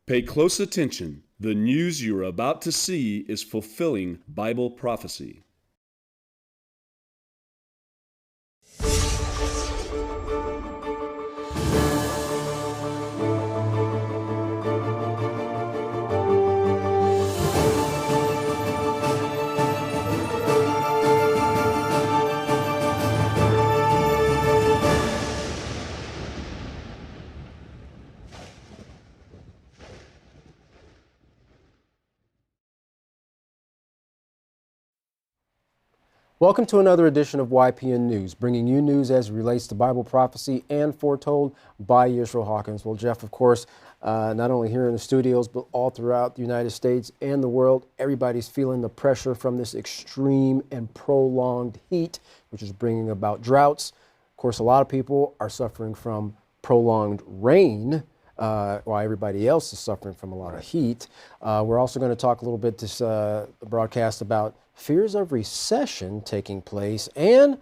Pay close attention. The news you are about to see is fulfilling Bible prophecy. Welcome to another edition of YPN News, bringing you news as it relates to Bible prophecy and foretold by Yisrael Hawkins. Well, Jeff, of course, not only here in the studios, but all throughout the United States and the world, everybody's feeling the pressure from this extreme and prolonged heat, which is bringing about droughts. Of course, a lot of people are suffering from prolonged rain, while everybody else is suffering from a lot of heat. We're also going to talk a little bit this broadcast about fears of recession taking place and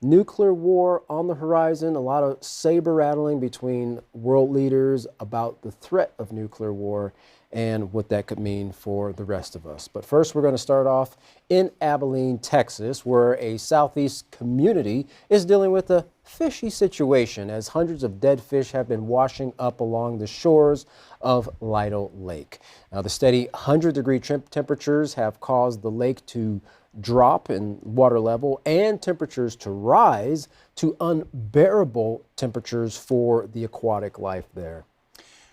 nuclear war on the horizon. A lot of saber rattling between world leaders about the threat of nuclear war and what that could mean for the rest of us. But first, we're going to start off in Abilene, Texas, where a southeast community is dealing with a fishy situation as hundreds of dead fish have been washing up along the shores of Lido Lake. Now, the steady 100-degree temperatures have caused the lake to drop in water level and temperatures to rise to unbearable temperatures for the aquatic life there.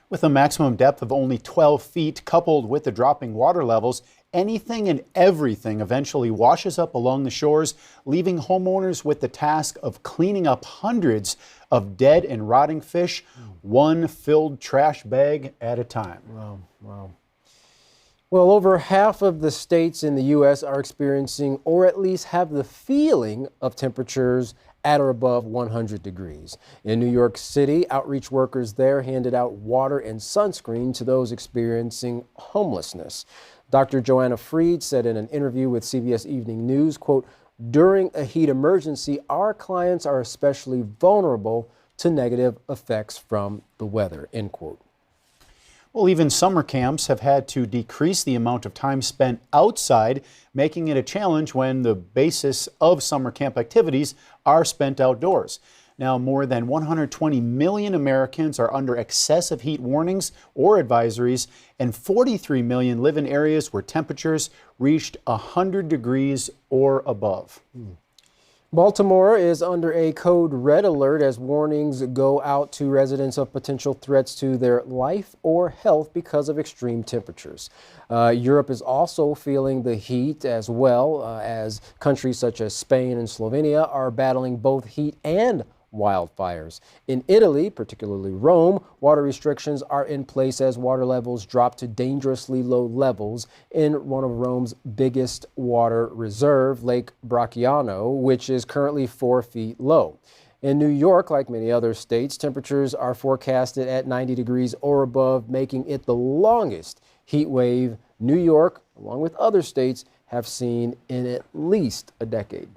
With a maximum depth of only 12 feet, coupled with the dropping water levels, anything and everything eventually washes up along the shores, leaving homeowners with the task of cleaning up hundreds of dead and rotting fish, one filled trash bag at a time. Wow. Well, over half of the states in the U.S. are experiencing, or at least have the feeling of, temperatures at or above 100 degrees. In New York City, outreach workers there handed out water and sunscreen to those experiencing homelessness. Dr. Joanna Freed said in an interview with CBS Evening News, quote, "During a heat emergency, our clients are especially vulnerable to negative effects from the weather," end quote. Well, even summer camps have had to decrease the amount of time spent outside, making it a challenge when the basis of summer camp activities are spent outdoors. Now, more than 120 million Americans are under excessive heat warnings or advisories, and 43 million live in areas where temperatures reached 100 degrees or above. Baltimore is under a code red alert as warnings go out to residents of potential threats to their life or health because of extreme temperatures. Europe is also feeling the heat as well, as countries such as Spain and Slovenia are battling both heat and wildfires. In Italy, particularly Rome, water restrictions are in place as water levels drop to dangerously low levels in one of Rome's biggest water reserve, Lake Bracciano, which is currently 4 feet low. In New York, like many other states, temperatures are forecasted at 90 degrees or above, making it the longest heat wave New York, along with other states, have seen in at least a decade.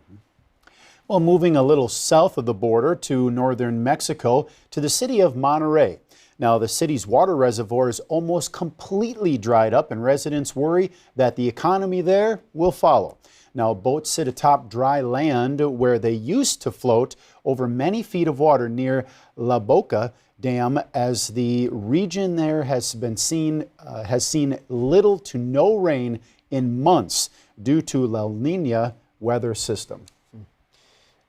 Well, moving a little south of the border to northern Mexico to the city of Monterey. Now, the city's water reservoirs almost completely dried up, and residents worry that the economy there will follow. Now, boats sit atop dry land where they used to float over many feet of water near La Boca Dam, as the region there has seen little to no rain in months due to La Nina weather system.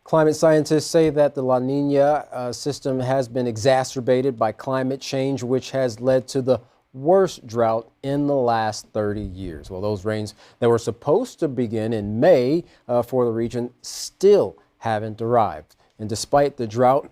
Climate scientists say that the La Nina system has been exacerbated by climate change, which has led to the worst drought in the last 30 years. Well, those rains that were supposed to begin in May for the region still haven't arrived. And despite the drought,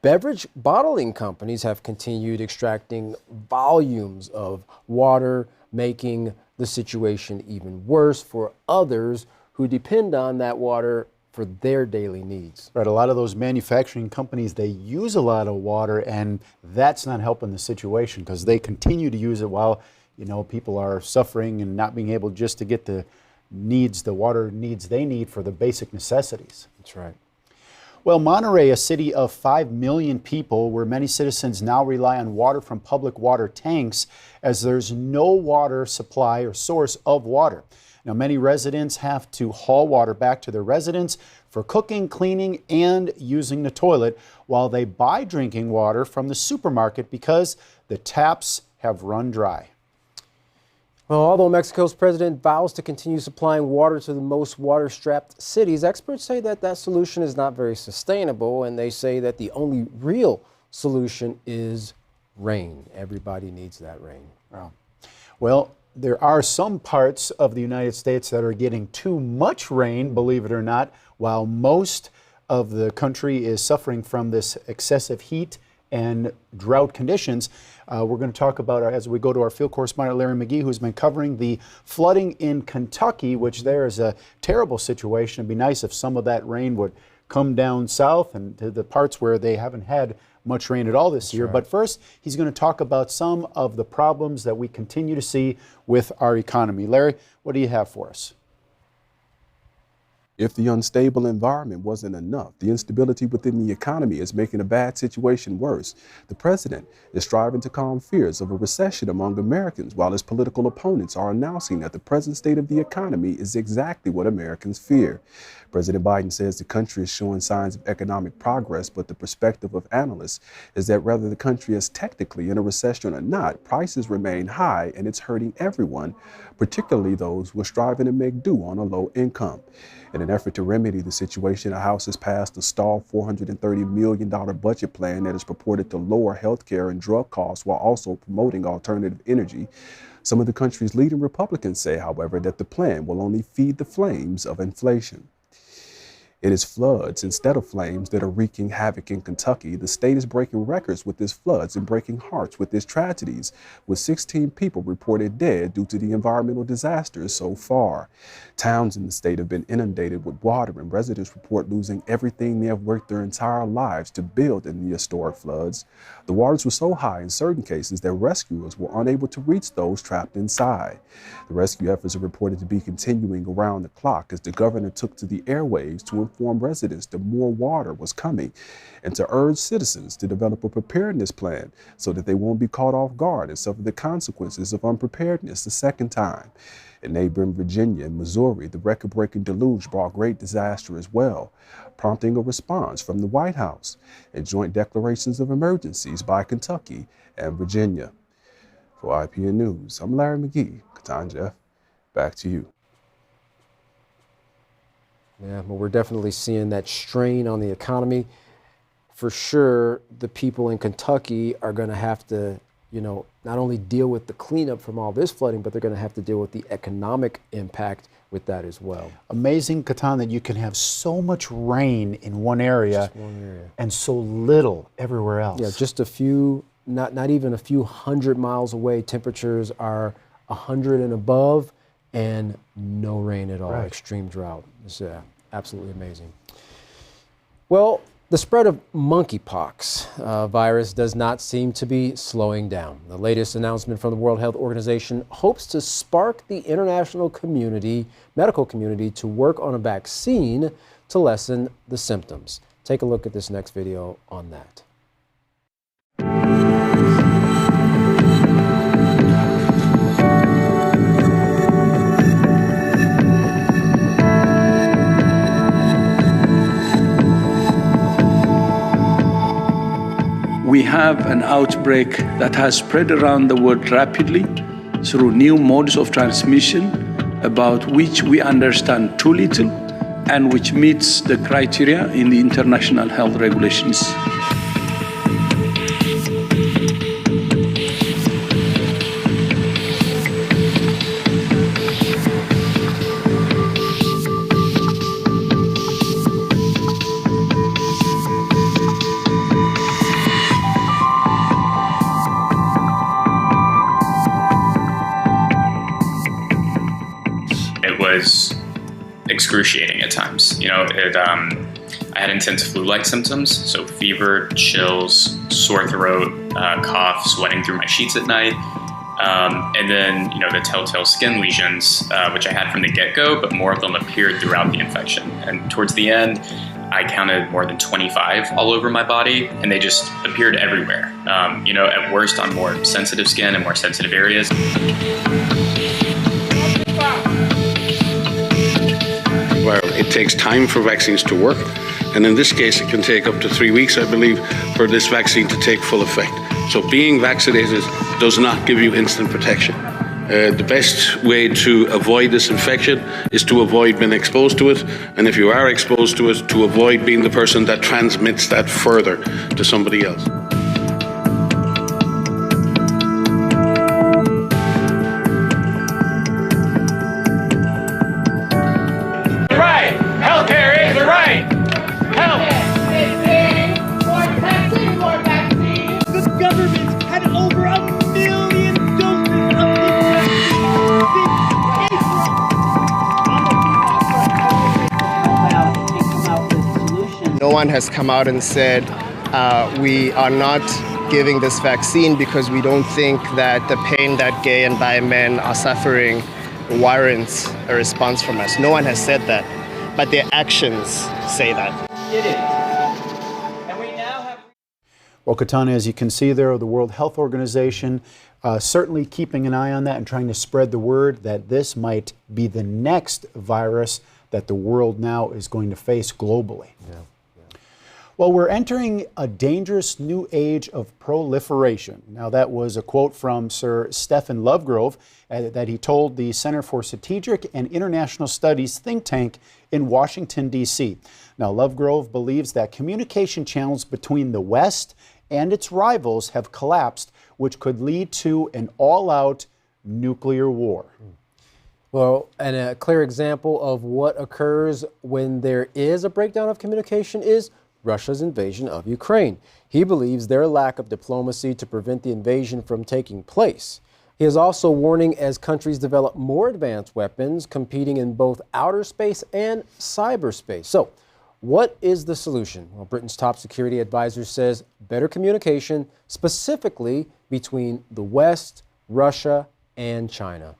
beverage bottling companies have continued extracting volumes of water, making the situation even worse for others who depend on that water for their daily needs. Right, a lot of those manufacturing companies, they use a lot of water, and that's not helping the situation because they continue to use it while, people are suffering and not being able just to get the water needs they need for the basic necessities. That's right. Well, Monterey, a city of 5 million people, where many citizens now rely on water from public water tanks, as there's no water supply or source of water. Now, many residents have to haul water back to their residence for cooking, cleaning, and using the toilet, while they buy drinking water from the supermarket because the taps have run dry. Well, although Mexico's president vows to continue supplying water to the most water-strapped cities, experts say that that solution is not very sustainable, and they say that the only real solution is rain. Everybody needs that rain. Wow. Well, there are some parts of the United States that are getting too much rain, believe it or not, while most of the country is suffering from this excessive heat and drought conditions. We're going to talk about, as we go to our field correspondent, Larry McGee, who's been covering the flooding in Kentucky, which there is a terrible situation. It'd be nice if some of that rain would come down south and to the parts where they haven't had much rain at all this year. Right. But first, he's going to talk about some of the problems that we continue to see with our economy. Larry, what do you have for us? If the unstable environment wasn't enough, the instability within the economy is making a bad situation worse. The president is striving to calm fears of a recession among Americans, while his political opponents are announcing that the present state of the economy is exactly what Americans fear. President Biden says the country is showing signs of economic progress, but the perspective of analysts is that whether the country is technically in a recession or not, prices remain high and it's hurting everyone, particularly those who are striving to make do on a low income. In an effort to remedy the situation, the House has passed a stalled $430 million budget plan that is purported to lower health care and drug costs while also promoting alternative energy. Some of the country's leading Republicans say, however, that the plan will only feed the flames of inflation. It is floods instead of flames that are wreaking havoc in Kentucky. The state is breaking records with its floods and breaking hearts with its tragedies, with 16 people reported dead due to the environmental disasters so far. Towns in the state have been inundated with water, and residents report losing everything they have worked their entire lives to build in the historic floods. The waters were so high in certain cases that rescuers were unable to reach those trapped inside. The rescue efforts are reported to be continuing around the clock as the governor took to the airwaves to inform residents that more water was coming and to urge citizens to develop a preparedness plan so that they won't be caught off guard and suffer the consequences of unpreparedness the second time. In neighboring Virginia and Missouri, the record-breaking deluge brought great disaster as well, prompting a response from the White House and joint declarations of emergencies by Kentucky and Virginia. For YPN News, I'm Larry McGee. Katan Jeff, back to you. Yeah, well, we're definitely seeing that strain on the economy. For sure, the people in Kentucky are going to have to, not only deal with the cleanup from all this flooding, but they're going to have to deal with the economic impact with that as well. Amazing, Katan, that you can have so much rain in one area, and so little everywhere else. Yeah, just a few, not even a few hundred miles away, temperatures are 100 and above, and no rain at all. Right. Extreme drought. It's absolutely amazing. Well, the spread of monkeypox virus does not seem to be slowing down. The latest announcement from the World Health Organization hopes to spark the international community, medical community, to work on a vaccine to lessen the symptoms. Take a look at this next video on that. We have an outbreak that has spread around the world rapidly through new modes of transmission, about which we understand too little and which meets the criteria in the international health regulations. Was excruciating at times. I had intense flu-like symptoms, so fever, chills, sore throat, cough, sweating through my sheets at night, and then the telltale skin lesions, which I had from the get-go, but more of them appeared throughout the infection. And towards the end, I counted more than 25 all over my body, and they just appeared everywhere. At worst on more sensitive skin and more sensitive areas. Well, it takes time for vaccines to work, and in this case it can take up to 3 weeks, I believe, for this vaccine to take full effect. So being vaccinated does not give you instant protection. The best way to avoid this infection is to avoid being exposed to it, and if you are exposed to it, to avoid being the person that transmits that further to somebody else. Right! Healthcare is a right! Health! The government had over 1 million doses of No one has come out and said we are not giving this vaccine because we don't think that the pain that gay and bi men are suffering warrants a response from us. No one has said that, but their actions say that. It is. And we now have... Well, Katana, as you can see there, the World Health Organization certainly keeping an eye on that and trying to spread the word that this might be the next virus that the world now is going to face globally. Yeah. Well, we're entering a dangerous new age of proliferation. Now, that was a quote from Sir Stephen Lovegrove that he told the Center for Strategic and International Studies think tank in Washington, D.C. Now, Lovegrove believes that communication channels between the West and its rivals have collapsed, which could lead to an all-out nuclear war. Well, and a clear example of what occurs when there is a breakdown of communication is Russia's invasion of Ukraine. He believes their lack of diplomacy to prevent the invasion from taking place. He is also warning as countries develop more advanced weapons competing in both outer space and cyberspace. So, what is the solution? Well, Britain's top security advisor says better communication, specifically between the West, Russia, and China.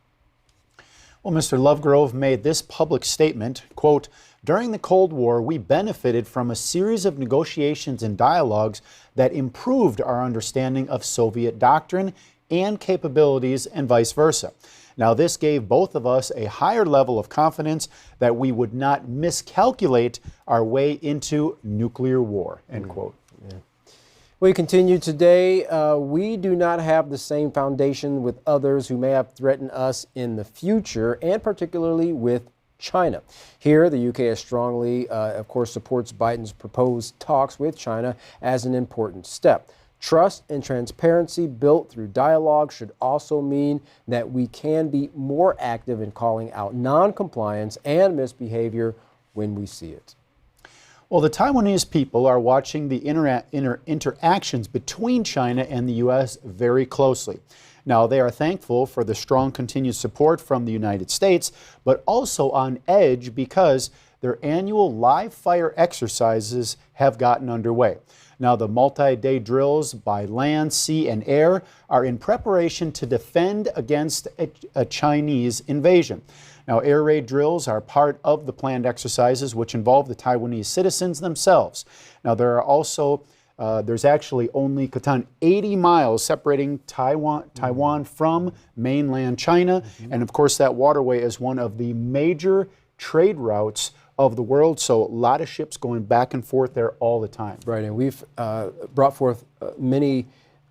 Well, Mr. Lovegrove made this public statement, quote, "During the Cold War, we benefited from a series of negotiations and dialogues that improved our understanding of Soviet doctrine and capabilities and vice versa. Now, this gave both of us a higher level of confidence that we would not miscalculate our way into nuclear war," end quote. Yeah. We continue today. We do not have the same foundation with others who may have threatened us in the future, and particularly with China. Here, the UK has strongly, of course, supports Biden's proposed talks with China as an important step. Trust and transparency built through dialogue should also mean that we can be more active in calling out non-compliance and misbehavior when we see it. Well, the Taiwanese people are watching the interactions between China and the U.S. very closely. Now, they are thankful for the strong continued support from the United States, but also on edge because their annual live fire exercises have gotten underway. Now, the multi-day drills by land, sea, and air are in preparation to defend against a Chinese invasion. Now, air raid drills are part of the planned exercises, which involve the Taiwanese citizens themselves. Now, there are also there's actually only 80 miles separating Taiwan from mainland China. And of course, that waterway is one of the major trade routes of the world. So a lot of ships going back and forth there all the time. Right. And we've brought forth many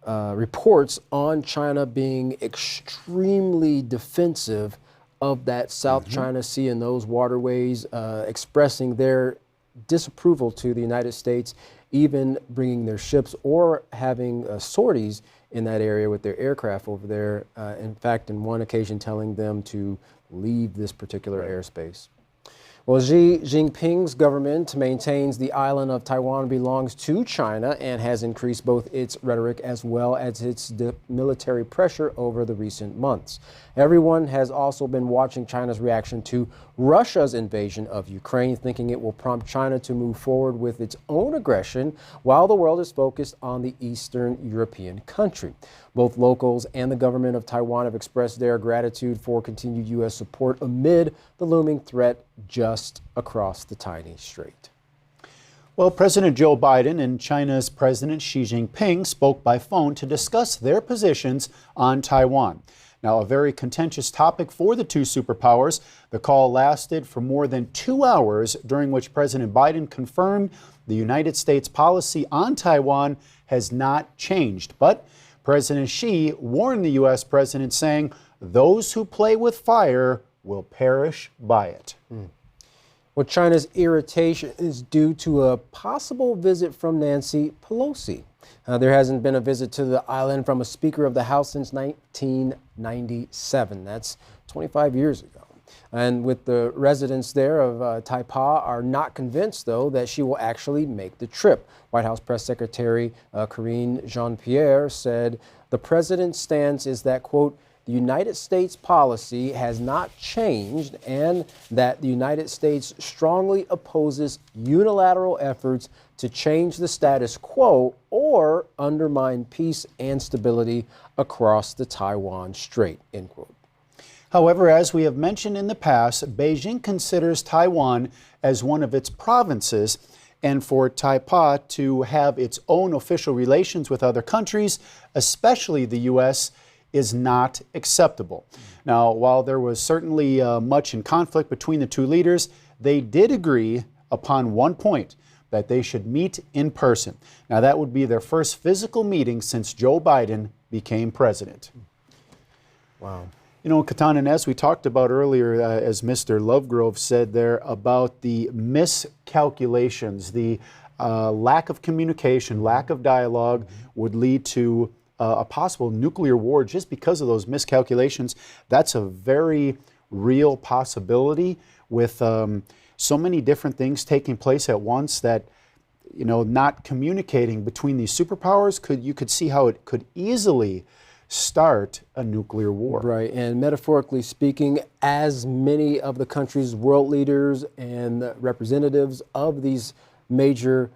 reports on China being extremely defensive of that South China Sea and those waterways, expressing their disapproval to the United States, even bringing their ships or having sorties in that area with their aircraft over there. In fact, in one occasion, telling them to leave this particular airspace. Well, Xi Jinping's government maintains the island of Taiwan belongs to China and has increased both its rhetoric as well as its military pressure over the recent months. Everyone has also been watching China's reaction to Russia's invasion of Ukraine, thinking it will prompt China to move forward with its own aggression while the world is focused on the Eastern European country. Both locals and the government of Taiwan have expressed their gratitude for continued U.S. support amid the looming threat just across the tiny strait. Well, President Joe Biden and China's President Xi Jinping spoke by phone to discuss their positions on Taiwan. Now, a very contentious topic for the two superpowers. The call lasted for more than 2 hours, during which President Biden confirmed the United States policy on Taiwan has not changed. But President Xi warned the U.S. president, saying, "Those who play with fire will perish by it." Well, China's irritation is due to a possible visit from Nancy Pelosi. There hasn't been a visit to the island from a Speaker of the House since 1997. That's 25 years ago. And with the residents there of Taipa are not convinced, though, that she will actually make the trip. White House Press Secretary Karine Jean-Pierre said the president's stance is that, quote, the United States policy has not changed and that the United States strongly opposes unilateral efforts to change the status quo or undermine peace and stability across the Taiwan Strait, end quote. However, as we have mentioned in the past, Beijing considers Taiwan as one of its provinces, and for Taipa to have its own official relations with other countries, especially the U.S., is not acceptable. Now, while there was certainly much in conflict between the two leaders, they did agree upon one point, that they should meet in person. Now, that would be their first physical meeting since Joe Biden became president. Wow. You know, Katan, and as we talked about earlier, as Mr. Lovegrove said there, about the miscalculations, the lack of communication, lack of dialogue would lead to a possible nuclear war just because of those miscalculations. That's a very real possibility with so many different things taking place at once that, you know, not communicating between these superpowers, you could see how it could easily start a nuclear war. Right, and metaphorically speaking, as many of the country's world leaders and representatives of these major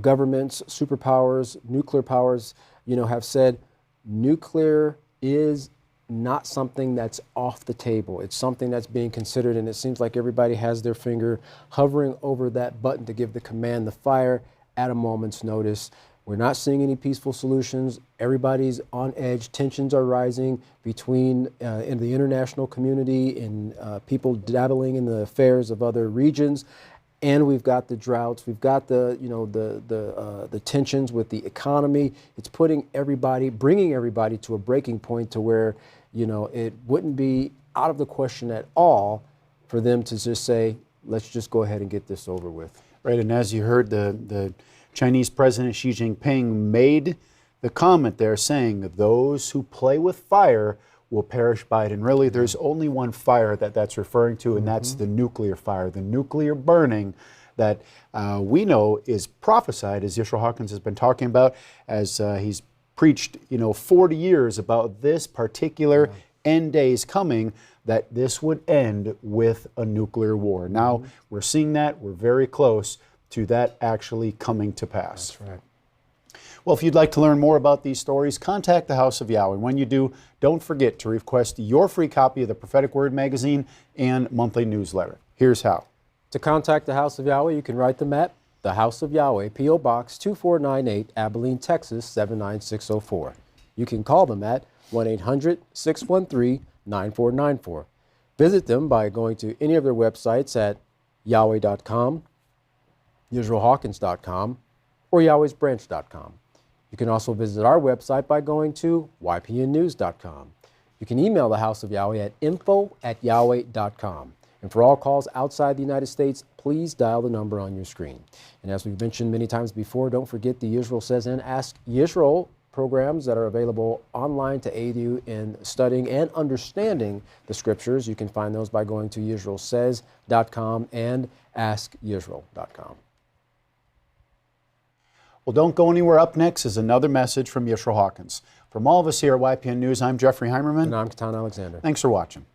governments, superpowers, nuclear powers, you know, have said, nuclear is not something that's off the table. It's something that's being considered, and it seems like everybody has their finger hovering over that button to give the command to fire at a moment's notice. We're not seeing any peaceful solutions. Everybody's on edge. Tensions are rising between in the international community and people dabbling in the affairs of other regions. And we've got the droughts. We've got the tensions with the economy. It's bringing everybody to a breaking point to where, you know, it wouldn't be out of the question at all for them to just say, let's just go ahead and get this over with. Right, and as you heard, the Chinese President Xi Jinping made the comment there saying, those who play with fire will perish by it. And really, there's only one fire that's referring to, and that's the nuclear fire, the nuclear burning that we know is prophesied, as Yisrael Hawkins has been talking about, as he's preached, 40 years about this particular end days coming, that this would end with a nuclear war. Now, we're seeing that. We're very close to that actually coming to pass. That's right. Well, if you'd like to learn more about these stories, contact the House of Yahweh. When you do, don't forget to request your free copy of the Prophetic Word magazine and monthly newsletter. Here's how. To contact the House of Yahweh, you can write them at the House of Yahweh, P.O. Box 2498, Abilene, Texas 79604. You can call them at 1-800-613-9494. Visit them by going to any of their websites at yahweh.com, YisraelHawkins.com, or Yahweh'sBranch.com. You can also visit our website by going to YPNnews.com. You can email the House of Yahweh at info@yahweh.com. And for all calls outside the United States, please dial the number on your screen. And as we've mentioned many times before, don't forget the Yisrael Says and Ask Yisrael programs that are available online to aid you in studying and understanding the scriptures. You can find those by going to YisraelSays.com and AskYisrael.com. Well, don't go anywhere. Up next is another message from Yisrael Hawkins. From all of us here at YPN News, I'm Jeffrey Heimerman. And I'm Katan Alexander. Thanks for watching.